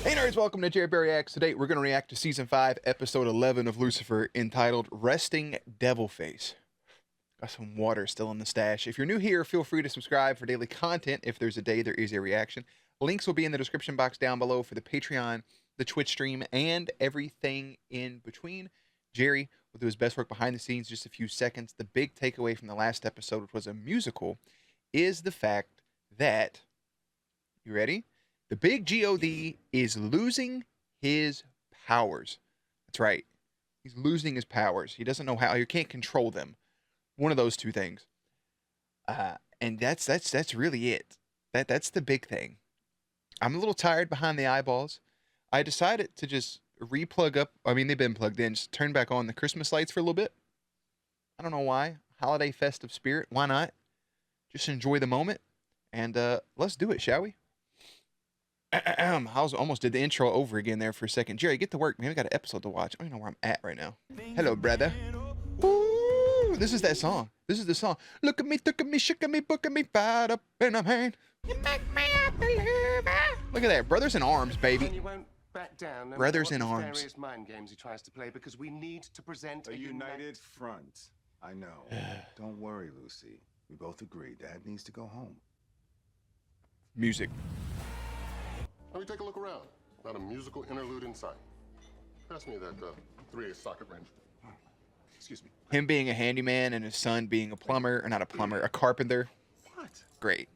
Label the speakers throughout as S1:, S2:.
S1: Hey nerds, welcome to Jared Barry Reacts. Today we're going to react to Season 5, Episode 11 of Lucifer, entitled Resting Devil Face. Got some water still in the stash. If you're new here, feel free to subscribe for daily content. If there's a day, there is a reaction. Links will be in the description box down below for the Patreon, the Twitch stream, and everything in between. Jerry will do his best work behind the scenes, just a few seconds. The big takeaway from the last episode, which was a musical, is the fact that, you ready? The big GOD is losing his powers. That's right. He's losing his powers. He doesn't know how. He can't control them. One of those two things. And that's really it. That's the big thing. I'm a little tired behind the eyeballs. I decided to just replug up. I mean, they've been plugged in. Just turn back on the Christmas lights for a little bit. I don't know why. Holiday festive spirit. Why not? Just enjoy the moment. And let's do it, shall we? I almost did the intro over again there for a second. Jerry, get to work, man. We got an episode to watch. I don't even know where I'm at right now. Hello, brother. Ooh, this is that song. This is the song. Look at me, took at me, shook at me, book at me, fired up in a hand. You make me a believer. Look at that. Brothers in arms, baby.
S2: You won't back down. No
S1: Brothers in
S2: matter what
S1: arms.
S2: Various mind games he tries to play because we need to present
S3: a united front. I know. Don't worry, Lucy. We both agree Dad needs to go home.
S1: Music.
S4: Let me take a look around. Not a musical interlude in sight. Pass me that 3/8 socket wrench. Excuse me.
S1: Him being a handyman and his son being a plumber, or not a plumber, a carpenter.
S2: What?
S1: Great.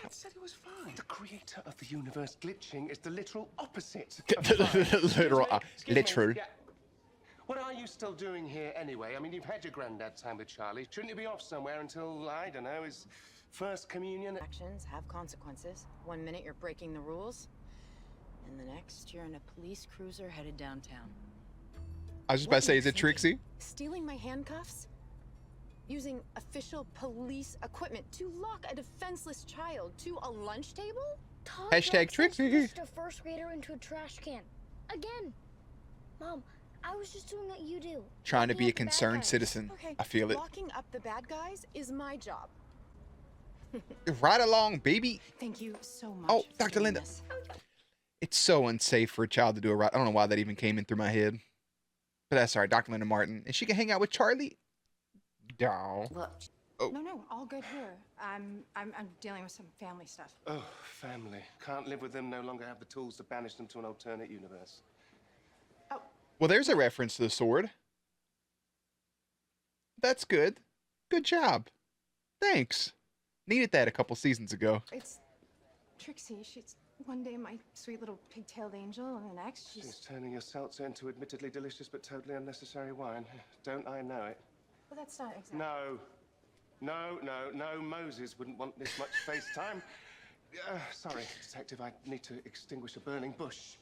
S2: Dad said it was fine. The creator of the universe glitching is the literal opposite.
S1: Literal. Literal.
S2: Yeah. What are you still doing here anyway? I mean, you've had your granddad time with Charlie. Shouldn't you be off somewhere until, I don't know, his first communion?
S5: Actions have consequences. 1 minute you're breaking the rules, and the next you're in a police cruiser headed downtown.
S1: I was just about to say, is it Trixie?
S5: Stealing my handcuffs? Using official police equipment to lock a defenseless child to a lunch table?
S6: Todd
S1: Hashtag Trixie.
S6: pushed a first grader into a trash can. Again. Mom, I was just doing what you do.
S1: Trying to
S6: Locking
S1: be a
S6: up the bad
S1: concerned
S6: guys.
S1: citizen.
S5: Okay,
S1: I feel it.
S5: locking up the bad guys is my job.
S1: Right along, baby.
S5: Thank you so much.
S1: Oh,
S5: for
S1: Dr.
S5: doing
S1: Linda.
S5: this.
S1: It's so unsafe for a child to do it right. I don't know why that even came in through my head. But that's all right. Dr. Linda Martin. And she can hang out with Charlie? No.
S5: Look.
S1: Oh.
S7: No, all good here. I'm dealing with some family stuff.
S2: Oh, family. Can't live with them, no longer have the tools to banish them to an alternate universe.
S1: Well, there's a reference to the sword. That's good. Good job. Thanks. Needed that a couple seasons ago.
S7: It's Trixie. She's one day my sweet little pigtailed angel, and the next
S2: She's turning your seltzer into admittedly delicious but totally unnecessary wine. Don't I know it?
S7: Well, that's not exactly.
S2: No, Moses wouldn't want this much face time. Sorry, detective, I need to extinguish a burning bush.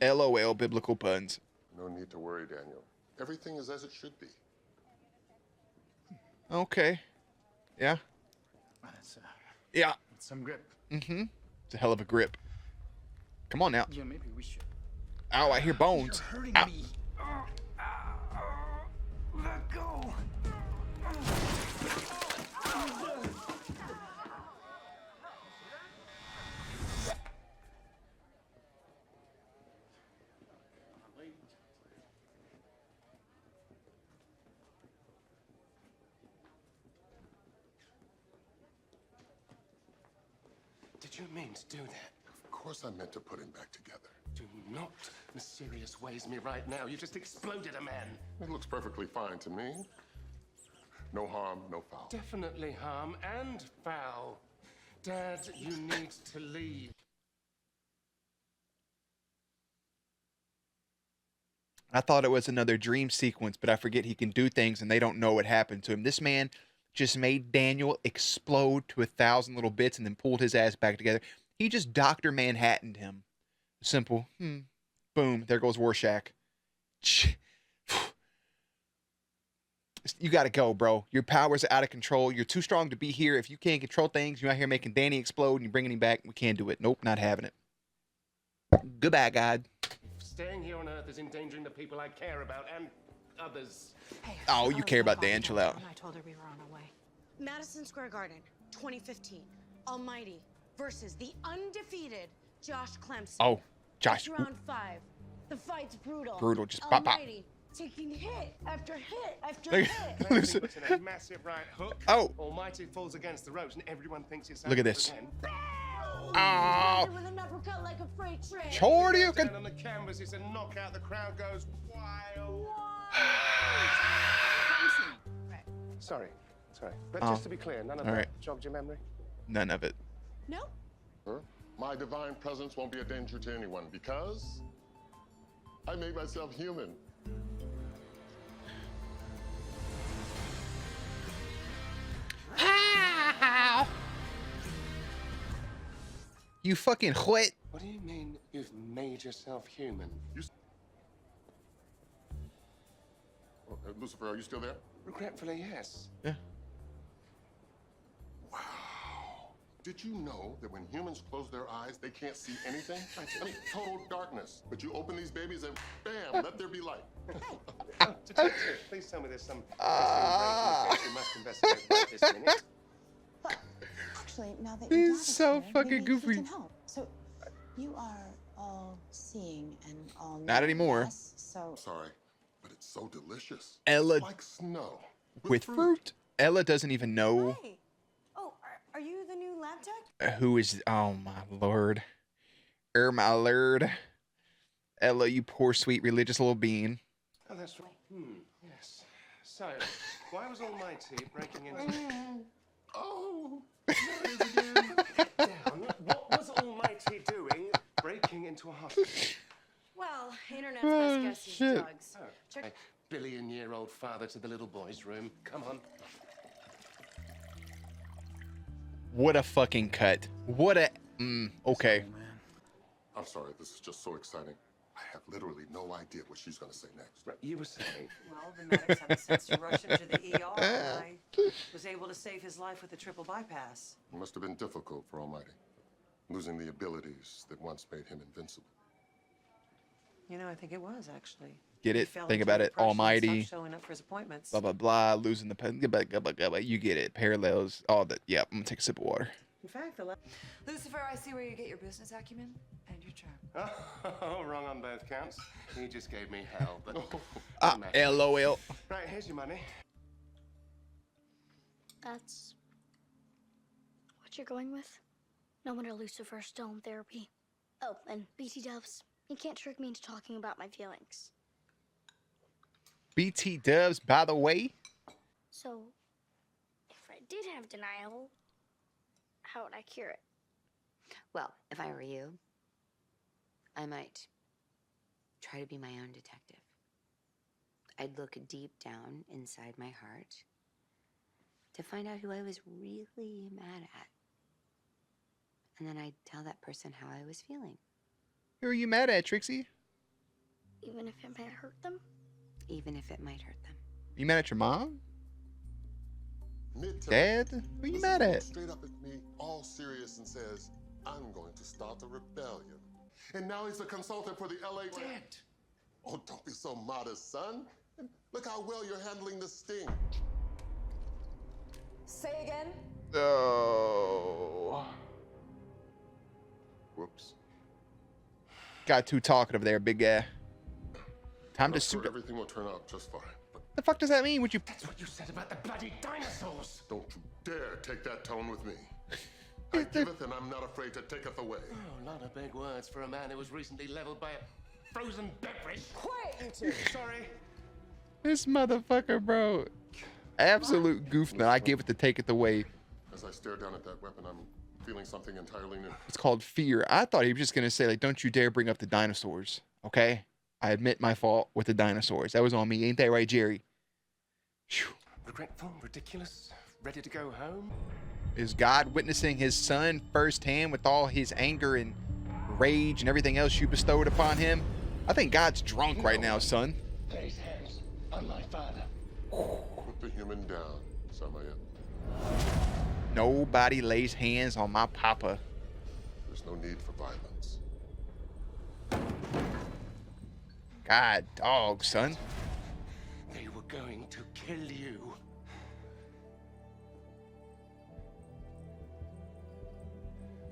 S1: LOL, biblical puns.
S4: No need to worry, Daniel. Everything is as it should be.
S1: Okay. Yeah.
S8: That's,
S1: Yeah.
S8: some grip.
S1: Mm-hmm. It's a hell of a grip. Come on now.
S8: Yeah, maybe we should.
S1: Ow, I hear bones.
S8: You're hurting
S1: Ow.
S8: me. Let go.
S2: Did you mean to do that?
S4: Of course I meant to put him back together.
S2: Do not mysterious ways me right now. You just exploded a man.
S4: It looks perfectly fine to me. No harm, no foul.
S2: Definitely harm and foul. Dad, you need to leave.
S1: I thought it was another dream sequence, but I forget he can do things and they don't know what happened to him. This man just made Daniel explode to 1,000 little bits and then pulled his ass back together. He just Dr. Manhattaned him. Simple. Boom. There goes Rorschach. You got to go, bro. Your powers are out of control. You're too strong to be here. If you can't control things, you're out here making Danny explode and you're bringing him back. We can't do it. Nope, not having it. Goodbye, God.
S2: Staying here on Earth is endangering the people I care about and others.
S7: Hey,
S1: Oh, you care about Dan. Chill out.
S7: I told her we were on our way.
S5: Madison Square Garden, 2015. Almighty versus the undefeated
S9: Josh Clemson.
S1: Oh, Josh.
S9: It's round 5. The fight's brutal.
S1: Brutal, just pop, pop.
S9: Almighty, taking hit after hit after
S1: Look-
S9: hit.
S2: Clemson puts in a massive right hook.
S1: Oh.
S2: Almighty falls against the ropes, and everyone thinks it's
S1: Look at
S2: over
S1: this.
S2: again.
S1: Oh,
S9: With an uppercut like a freight train.
S1: Shorty, you
S2: Down
S1: can.
S2: on the canvas, it's a knockout. The crowd goes wild. Sorry. But
S1: Oh.
S2: just to be clear, none of
S1: All
S2: that
S1: right.
S2: jogged your memory?
S1: None of it.
S5: No?
S4: Huh? My divine presence won't be a danger to anyone because I made myself human.
S1: You fucking what?
S2: What do you mean you've made yourself human?
S4: Lucifer, are you still there?
S2: Regretfully, yes.
S1: Yeah.
S4: Did you know that when humans close their eyes, they can't see anything? I mean, total darkness. But you open these babies and bam, let there be light.
S2: Detective, please tell me there's some case you must investigate right this minute.
S10: Actually, now that
S1: He's
S10: your daughter's
S1: so
S10: here,
S1: fucking
S10: maybe
S1: goofy.
S10: He can help. So, you are all seeing and all
S1: Not anymore.
S10: yes? So,
S4: Sorry, but it's so delicious.
S1: Ella
S4: It's like snow
S1: with fruit. Ella doesn't even know
S9: Hey. Oh, are you the new lab tech?
S1: who is. Oh my lord. My lord. Ella, you poor sweet religious little bean.
S2: Oh, that's right. Yes. So, why was Almighty breaking into...
S4: Oh, there it is again.
S2: Down. What was Almighty doing breaking into a hospital?
S9: Well, internet's
S1: Oh,
S9: best guess is
S1: shit.
S9: drugs.
S2: Oh,
S9: Check.
S2: a billion-year-old father to the little boy's room. Come on.
S1: What a fucking cut. What a. Okay.
S4: I'm sorry, this is just so exciting. I have literally no idea what she's going to say next.
S2: Right, you were saying...
S11: Well, the medics had the sense to rush him to the ER, and I was able to save his life with a triple bypass.
S4: It must have been difficult for Almighty, losing the abilities that once made him invincible.
S11: You know, I think it was, actually.
S1: Get
S11: He
S1: it?
S11: fell
S1: Think
S11: into
S1: about it.
S11: depression and stopped
S1: Almighty.
S11: showing up for his appointments.
S1: Blah blah blah. Losing the pen. You get it. Parallels. All that. Yeah. I'm gonna take a sip of water.
S11: In fact,
S12: Lucifer, I see where you get your business acumen and your charm.
S2: Oh, wrong on both counts. He just gave me hell, but...
S1: LOL.
S2: Right, here's your money.
S6: that's what you're going with? No wonder Lucifer's still in therapy. Oh, and BT Dubs, you can't trick me into talking about my feelings.
S1: BT Dubs, by the way.
S6: So, if I did have denial, how would I cure it?
S12: Well, if I were you, I might try to be my own detective. I'd look deep down inside my heart to find out who I was really mad at. And then I'd tell that person how I was feeling.
S1: Who are you mad at, Trixie?
S6: Even if it might hurt them?
S12: Even if it might hurt them.
S1: You mad at your mom?
S4: Midterm.
S1: Dad? Who you mad at?
S4: Looks straight up at me, all serious, and says, I'm going to start a rebellion. And now he's a consultant for the LA...
S2: Dad!
S4: Oh, don't be so modest, son. Look how well you're handling this sting.
S9: Say again?
S1: Oh.
S4: Whoops.
S1: Got too talkative there, big guy. Time to
S4: I'm sure
S1: suit up.
S4: everything will turn out just fine. But
S1: The fuck does that mean? Would you?
S2: That's what you said about the bloody dinosaurs!
S4: don't you dare take that tone with me. I giveth and I'm not afraid to taketh away.
S2: Oh, a lot of big words for a man who was recently leveled by a frozen beverage.
S9: Quiet, you two!
S2: Sorry.
S1: This motherfucker, bro. Absolute goofman. I give it to take it away.
S4: As I stare down at that weapon, I'm feeling something entirely new.
S1: It's called fear. I thought he was just gonna say like, "Don't you dare bring up the dinosaurs." Okay, I admit my fault with the dinosaurs. That was on me. Ain't that right, Jerry? Phew.
S2: Regretful, ridiculous, ready to go home?
S1: Is God witnessing his son firsthand with all his anger and rage and everything else you bestowed upon him? I think God's drunk right now, son.
S2: Lay his hands on my father.
S4: Put the human down, Samaya.
S1: Nobody lays hands on my papa.
S4: There's no need for violence.
S1: God, dog, son.
S2: They were going to kill you.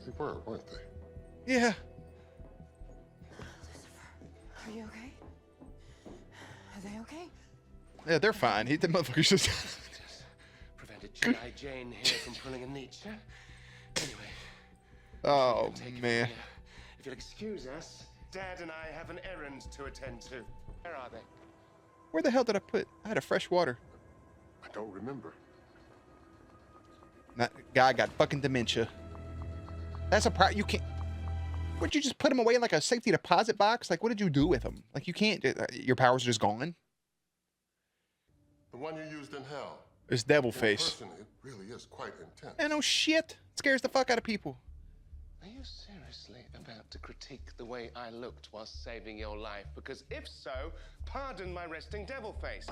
S4: They were, weren't they?
S1: Yeah,
S7: you okay? Are they okay?
S1: Yeah, they're fine. The motherfucker's just.
S2: Prevented G.I. Jane here from pulling a Nietzsche. Anyway.
S1: Oh,
S2: Take it
S1: man.
S2: from here. If you'll excuse us, Dad and I have an errand to attend to. Where are they?
S1: Where the hell did I put? I had a fresh water.
S4: I don't remember.
S1: That guy got fucking dementia. That's a you can't. Would you just put him away in like a safety deposit box? Like, what did you do with him? Like, you can't. Your powers are just gone.
S4: The one you used in hell.
S1: It's devil
S4: In
S1: face.
S4: person, it really is quite intense.
S1: Man, no shit. It scares the fuck out of people.
S2: Are you seriously about to critique the way I looked while saving your life? Because if so, pardon my resting devil face.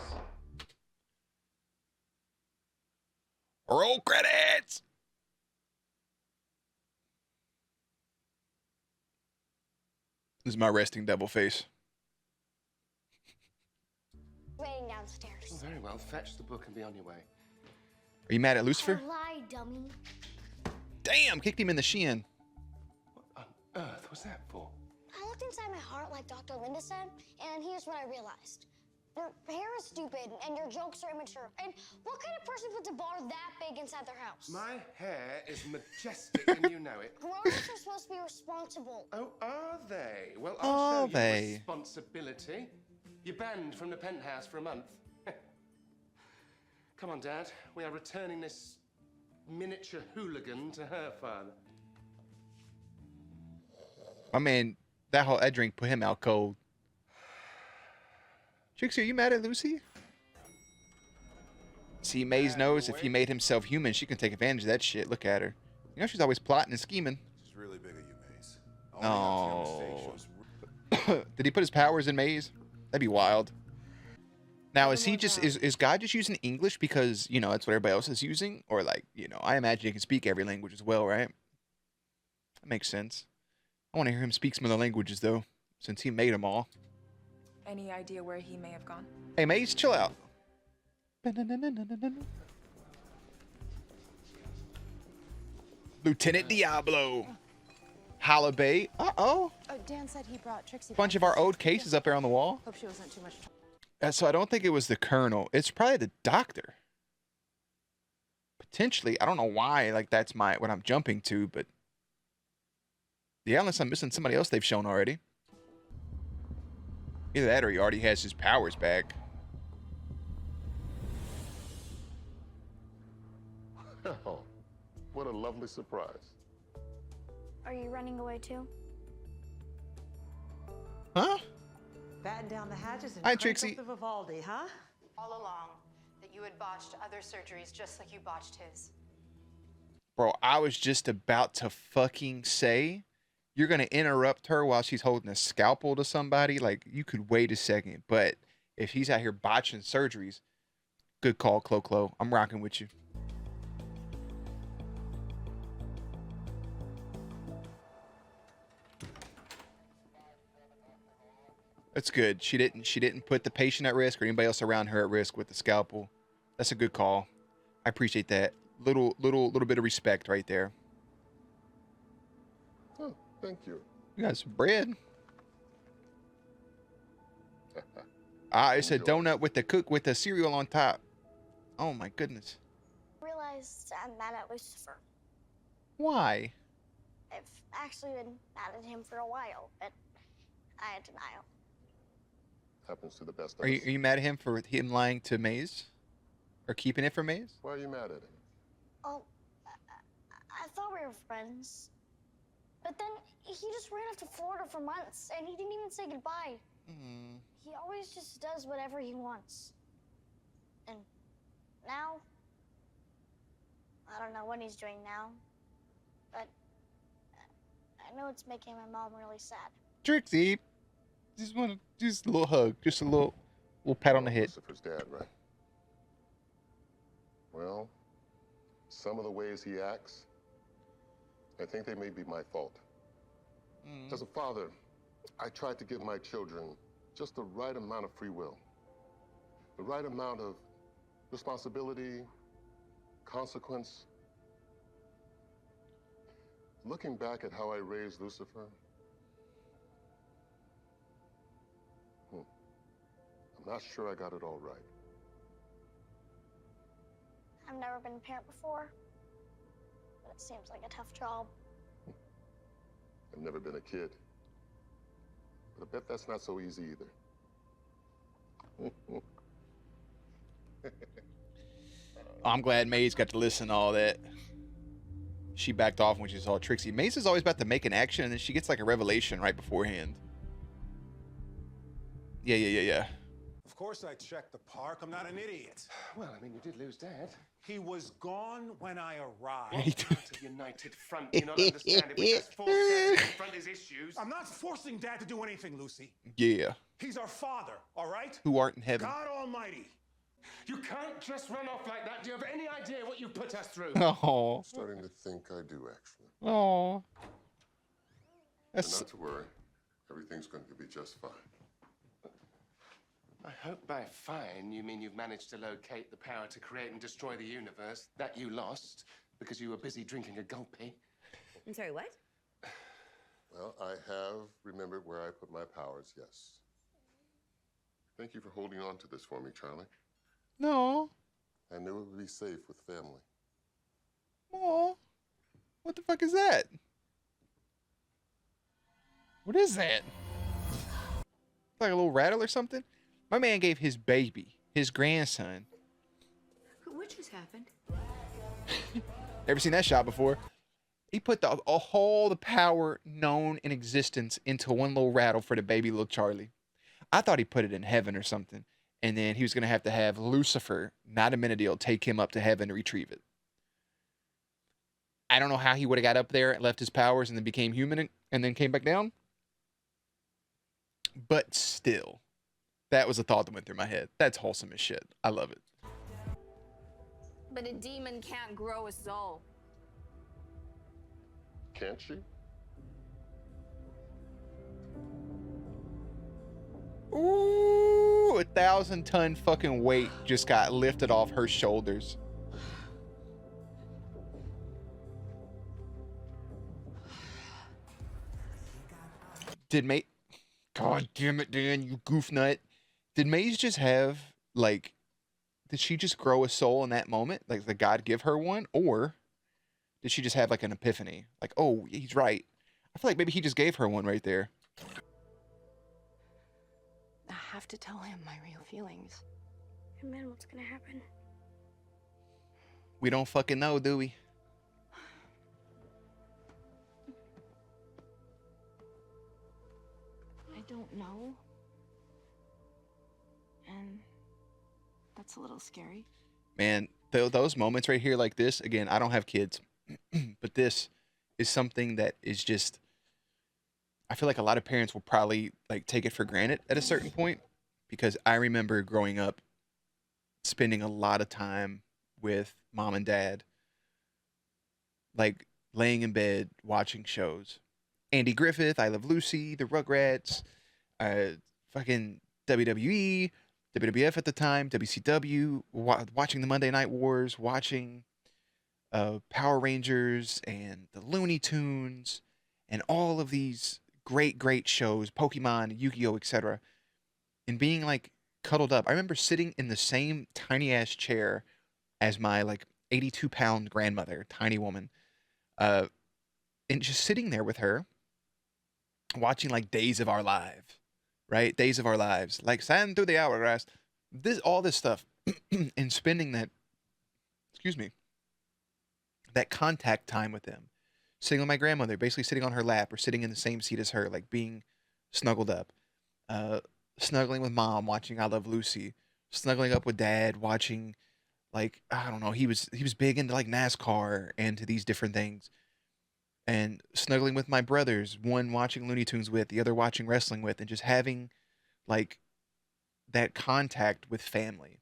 S1: Roll credits. This is my resting devil face.
S6: Waiting downstairs.
S2: Well, very well. Fetch the book and be on your way.
S1: Are you mad at Lucifer?
S6: I lied, dummy.
S1: Damn, kicked him in the shin.
S2: What on earth was that for?
S6: I looked inside my heart like Dr. Linda said, and here's what I realized. Your hair is stupid, and your jokes are immature. And what kind of person puts a bar that big inside their house?
S2: My hair is majestic and you know it.
S6: Grown-ups are supposed to be responsible.
S2: Oh, are they? Well, I'll
S1: Are
S2: show
S1: they?
S2: you responsibility. You're banned from the penthouse for a month. Come on, Dad. We are returning this miniature hooligan to her father.
S1: My man, that drink put him out cold. Trixie, are you mad at Lucy? See, Maze knows if he made himself human, she can take advantage of that shit. Look at her. You know she's always plotting and scheming.
S3: She's really big of you, Maze.
S1: Oh. Did he put his powers in Maze? That'd be wild. Now, is he just is God just using English because, you know, that's what everybody else is using? Or like, you know, I imagine he can speak every language as well, right? That makes sense. I want to hear him speak some of the languages though, since he made them all.
S7: Any idea where he may have gone?
S1: Hey, Maze, chill out. Lieutenant Diablo. Holla Bay. Uh-oh.
S7: Oh, Dan said he brought Trixie.
S1: Bunch of our old cases up there on the wall.
S7: Hope she wasn't too much.
S1: So I don't think it was the colonel. It's probably the doctor. Potentially. I don't know why. Like, that's what I'm jumping to, but... Yeah, unless I'm missing somebody else they've shown already. Either that or he already has his powers back.
S4: Oh, what a lovely surprise.
S6: Are you running away too?
S1: Huh?
S11: Batten down the hatches and
S1: Hi,
S11: crank
S1: Trixie.
S11: up the Vivaldi, huh?
S13: All along, that you had botched other surgeries just like you botched his.
S1: Bro, I was just about to fucking say, you're going to interrupt her while she's holding a scalpel to somebody? Like, you could wait a second. But if he's out here botching surgeries, good call, Clo-Clo. I'm rocking with you. That's good. She didn't put the patient at risk or anybody else around her at risk with the scalpel. That's a good call. I appreciate that. Little bit of respect right there.
S4: Oh, thank you.
S1: You got some bread. It's a donut with the cereal on top. Oh my goodness.
S6: I realized I'm mad at Lucifer.
S1: Why?
S6: I've actually been mad at him for a while, but I had denial.
S4: Happens to the best of
S1: Are
S4: us.
S1: you mad at him for him lying to Maze? Or keeping it from Maze?
S4: Why are you mad at him?
S6: Oh, I thought we were friends. But then he just ran off to Florida for months, and he didn't even say goodbye. He always just does whatever he wants. And now, I don't know what he's doing now, but I know it's making my mom really sad.
S1: Trixie, just a little hug, just a little pat on the head.
S4: Lucifer's dad, right? Well, some of the ways he acts, I think they may be my fault. As a father, I tried to give my children just the right amount of free will, the right amount of responsibility, consequence. Looking back at how I raised Lucifer, I'm not sure I got it all right.
S6: I've never been a parent before, but it seems like a tough job.
S4: I've never been a kid. But I bet that's not so easy either.
S1: I'm glad Maze got to listen to all that. She backed off when she saw Trixie. Maze is always about to make an action, and then she gets like a revelation right beforehand. Yeah.
S3: Of course I checked the park. I'm not an idiot.
S2: Well, I mean, you did lose Dad.
S3: He was gone when I arrived.
S2: What part of United Front do you not understand? If we just force Dad to confront his issues...
S3: I'm not forcing Dad to do anything, Lucy.
S1: Yeah.
S3: He's our father, all right?
S1: Who art in heaven.
S3: God Almighty.
S2: You can't just run off like that. Do you have any idea what you've put us through?
S1: Oh.
S4: I'm starting to think I do, actually.
S1: Oh.
S4: But not to worry. Everything's going to be just fine.
S2: I hope by fine you mean you've managed to locate the power to create and destroy the universe that you lost because you were busy drinking a gulpy.
S9: I'm sorry, what?
S4: Well, I have remembered where I put my powers, yes. Thank you for holding on to this for me, Charlie.
S1: No.
S4: I knew it would be safe with family.
S1: Oh. What the fuck is that? What is that? Like a little rattle or something? My man gave his baby, his grandson.
S12: What just happened?
S1: Never seen that shot before. He put all the power known in existence into one little rattle for the baby little Charlie. I thought he put it in heaven or something. And then he was going to have Lucifer, not Amenadiel, take him up to heaven to retrieve it. I don't know how he would have got up there and left his powers and then became human and then came back down. But still, that was a thought that went through my head. That's wholesome as shit. I love it.
S5: But a demon can't grow a soul.
S4: Can't she?
S1: Ooh, 1,000-ton fucking weight just got lifted off her shoulders. Did Maze... God damn it, Dan, you goof nut. Did Maze just have, like... Did she just grow a soul in that moment? Like, did God give her one? Or did she just have, like, an epiphany? Like, oh, he's right. I feel like maybe he just gave her one right there.
S7: I have to tell him my real feelings.
S6: And then what's gonna happen?
S1: We don't fucking know, do we?
S7: I don't know. And that's a little scary.
S1: Man, those moments right here like this, again, I don't have kids, but this is something that is just, I feel like a lot of parents will probably like take it for granted at a certain point, because I remember growing up spending a lot of time with mom and dad, like laying in bed watching shows. Andy Griffith, I Love Lucy, The Rugrats, fucking WWE, WWF at the time, WCW, watching the Monday Night Wars, watching Power Rangers and the Looney Tunes and all of these great shows, Pokemon, Yu-Gi-Oh, etc. And being like cuddled up. I remember sitting in the same tiny ass chair as my like 82-pound grandmother, tiny woman, and just sitting there with her watching like Days of Our Lives, right? Days of Our Lives, like Sand Through the Hourglass, all this stuff, and spending that, that contact time with them, sitting with my grandmother, basically sitting on her lap or sitting in the same seat as her, like being snuggled up, snuggling with mom, watching I Love Lucy, snuggling up with dad, watching, like, I don't know, he was big into like NASCAR and to these different things. And snuggling with my brothers, one watching Looney Tunes with, the other watching wrestling with, and just having like that contact with family.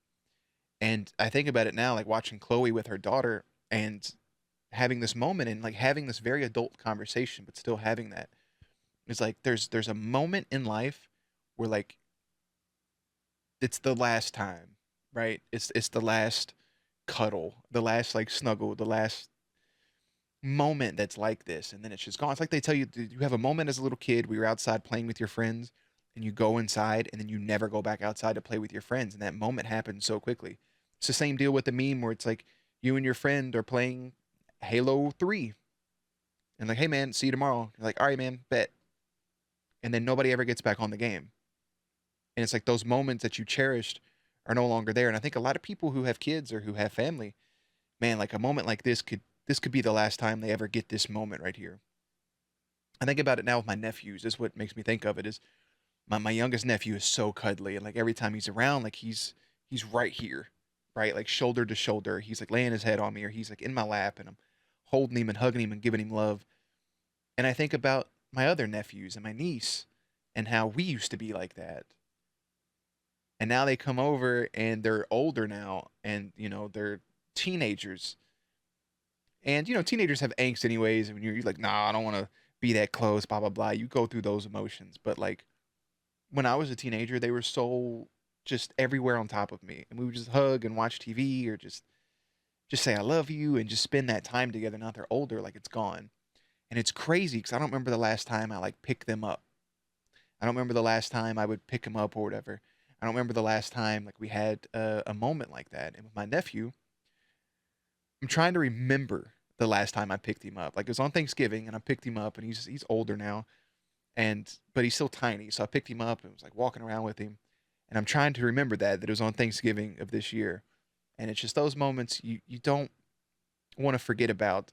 S1: And I think about it now, like watching Chloe with her daughter and having this moment and like having this very adult conversation, but still having that. It's like there's a moment in life where like it's the last time, right? It's the last cuddle, the last like snuggle, the last moment that's like this, and then it's just gone. It's like they tell you, you have a moment as a little kid where you're outside playing with your friends, and you go inside and then you never go back outside to play with your friends. And that moment happens so quickly. It's the same deal with the meme where it's like you and your friend are playing Halo 3 and like, hey man, see you tomorrow. You're like, all right, man, bet. And then nobody ever gets back on the game. And it's like those moments that you cherished are no longer there. And I think a lot of people who have kids or who have family, man, like a moment like this could be the last time they ever get this moment right here. I think about it now with my nephews. This is what makes me think of it is my youngest nephew is so cuddly, and like every time he's around, like he's right here, right? Like shoulder to shoulder. He's like laying his head on me, or he's like in my lap and I'm holding him and hugging him and giving him love. And I think about my other nephews and my niece and how we used to be like that. And now they come over and they're older now and they're teenagers. And teenagers have angst anyways, and when you're like, nah, I don't want to be that close, blah blah blah. You go through those emotions. But like when I was a teenager, they were so just everywhere on top of me. And we would just hug and watch TV or just say I love you and just spend that time together. Now they're older, like it's gone. And it's crazy because I don't remember the last time I like picked them up. I don't remember the last time I would pick them up or whatever. I don't remember the last time like we had a moment like that. And with my nephew, I'm trying to remember the last time I picked him up. Like it was on Thanksgiving and I picked him up and he's older now but he's still tiny. So I picked him up and was like walking around with him. And I'm trying to remember that it was on Thanksgiving of this year. And it's just those moments you don't want to forget about.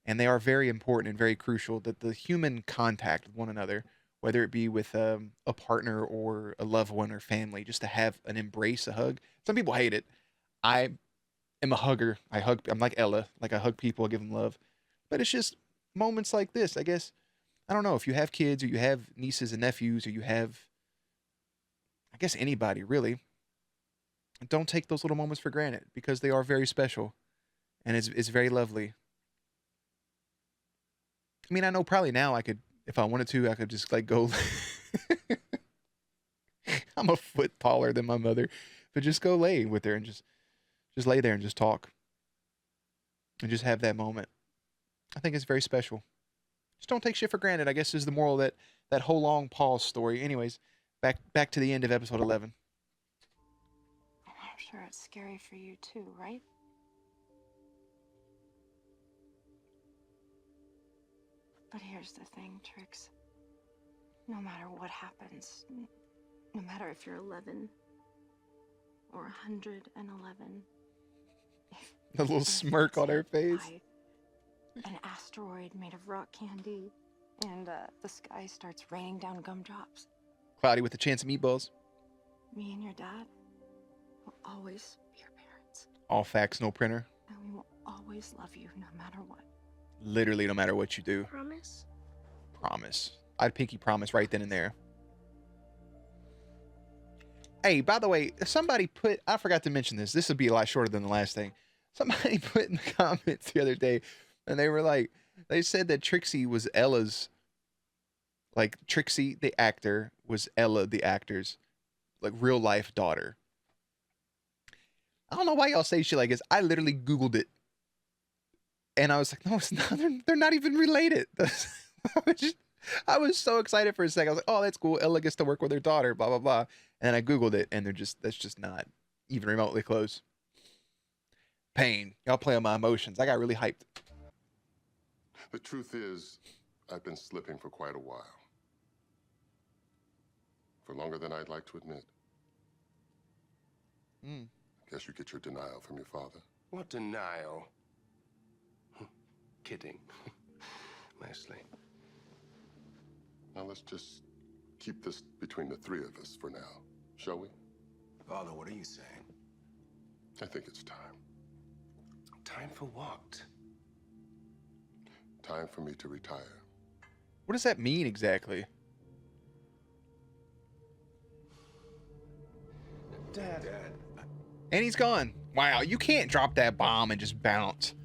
S1: And they are very important and very crucial that the human contact with one another, whether it be with a partner or a loved one or family, just to have an embrace, a hug. Some people hate it. I am a hugger. I'm like Ella. Like I hug people, I give them love. But it's just moments like this, I guess. I don't know if you have kids or you have nieces and nephews or you have, I guess, anybody really. Don't take those little moments for granted because they are very special and it's very lovely. I mean, I know probably now I could, if I wanted to, I could just like go. I'm a foot taller than my mother, but just go lay with her and just lay there and just talk and just have that moment. I think it's very special. Just don't take shit for granted, I guess, is the moral of that whole long pause story. Anyways, back to the end of episode 11.
S7: I'm sure it's scary for you too, right? But here's the thing, Trix. No matter what happens, no matter if you're 11 or 111,
S1: The little smirk on her face.
S7: An asteroid made of rock candy, and the sky starts raining down gumdrops,
S1: Cloudy with a chance of meatballs.
S7: me and your dad will always be your parents.
S1: All facts, no printer.
S7: And we will always love you no matter what.
S1: Literally, no matter what you do.
S6: Promise?
S1: Promise. I'd pinky promise right then and there. Hey, by the way, somebody I forgot to mention this. This would be a lot shorter than the last thing. Somebody put in the comments the other day, and they were like, they said that Trixie was Ella's, like Trixie, the actor, was Ella, the actor's, like real life daughter. I don't know why y'all say shit like this. I literally Googled it. And I was like, no, it's not. They're not even related. I was so excited for a second. I was like, oh, that's cool. Ella gets to work with her daughter, blah, blah, blah. And then I Googled it, and that's just not even remotely close. Pain. Y'all play on my emotions. I got really hyped.
S4: The truth is, I've been slipping for quite a while. For longer than I'd like to admit. Guess you get your denial from your father.
S2: What denial? Kidding. Mostly.
S4: Now let's just keep this between the three of us for now, shall we?
S3: Father, what are you saying?
S4: I think it's time.
S2: Time for what?
S4: Time for me to retire.
S1: What does that mean exactly?
S2: Dad.
S1: And he's gone. Wow, you can't drop that bomb and just bounce.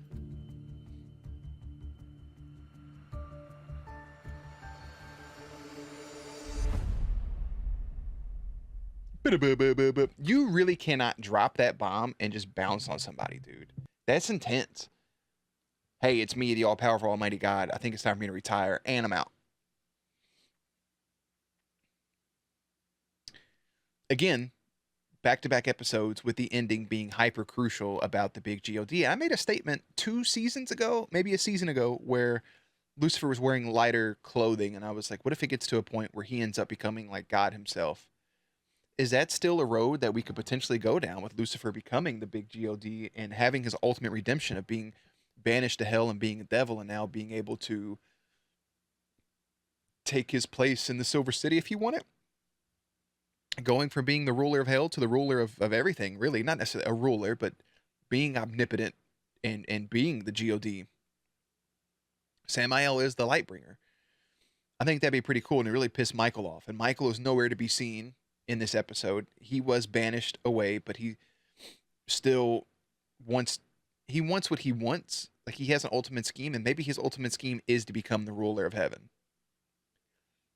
S1: You really cannot drop that bomb and just bounce on somebody, dude. That's intense. Hey, it's me, the all-powerful almighty God. I think it's time for me to retire, and I'm out. again, back-to-back episodes with the ending being hyper crucial about the big God. I made a statement 2 seasons ago, maybe a season ago, where Lucifer was wearing lighter clothing, and I was like, what if it gets to a point where he ends up becoming like God himself? Is that still a road that we could potentially go down with Lucifer becoming the big God and having his ultimate redemption of being banished to hell and being a devil, and now being able to take his place in the Silver City if he wanted? Going from being the ruler of hell to the ruler of everything, really. Not necessarily a ruler, but being omnipotent and being the God. Samael is the light bringer. I think that'd be pretty cool, and it really pissed Michael off. And Michael is nowhere to be seen in this episode. He was banished away, but he still wants what he wants. Like, he has an ultimate scheme, and maybe his ultimate scheme is to become the ruler of heaven.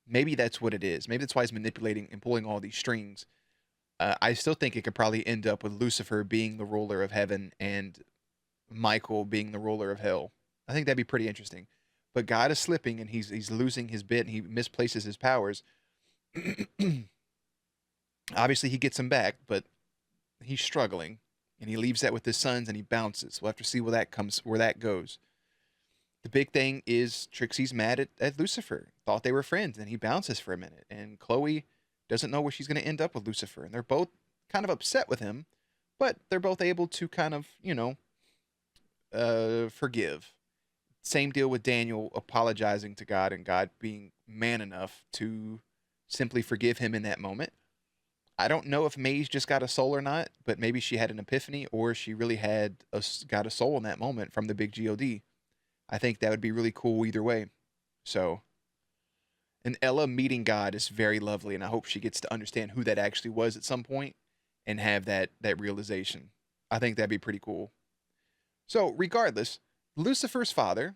S1: Maybe that's what it is. Maybe that's why he's manipulating and pulling all these strings. I still think it could probably end up with Lucifer being the ruler of heaven and Michael being the ruler of hell. I think that'd be pretty interesting. But God is slipping, and he's losing his bit, and he misplaces his powers. Obviously, he gets them back, but he's struggling, and he leaves that with his sons, and he bounces. We'll have to see where that goes. The big thing is Trixie's mad at Lucifer. Thought they were friends, and he bounces for a minute. And Chloe doesn't know where she's going to end up with Lucifer. And they're both kind of upset with him, but they're both able to kind of, forgive. Same deal with Daniel apologizing to God and God being man enough to simply forgive him in that moment. I don't know if Maze just got a soul or not, but maybe she had an epiphany, or she really got a soul in that moment from the big God. I think that would be really cool either way. So, and Ella meeting God is very lovely, and I hope she gets to understand who that actually was at some point and have that realization. I think that'd be pretty cool. So, regardless, Lucifer's father,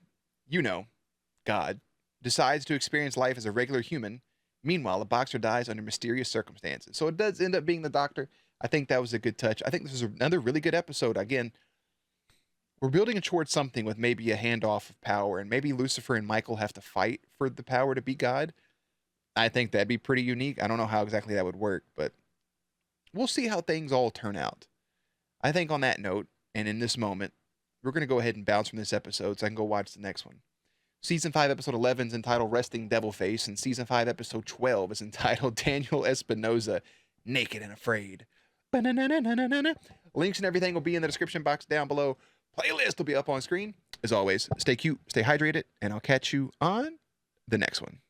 S1: God, decides to experience life as a regular human. Meanwhile, a boxer dies under mysterious circumstances. So it does end up being the doctor. I think that was a good touch. I think this is another really good episode. Again, we're building towards something with maybe a handoff of power, and maybe Lucifer and Michael have to fight for the power to be God. I think that'd be pretty unique. I don't know how exactly that would work, but we'll see how things all turn out. I think on that note, and in this moment, we're going to go ahead and bounce from this episode so I can go watch the next one. Season 5, Episode 11 is entitled Resting Devil Face, and Season 5, Episode 12 is entitled Daniel Espinosa, Naked and Afraid. Ba-na-na-na-na-na-na. Links and everything will be in the description box down below. Playlist will be up on screen. As always, stay cute, stay hydrated, and I'll catch you on the next one.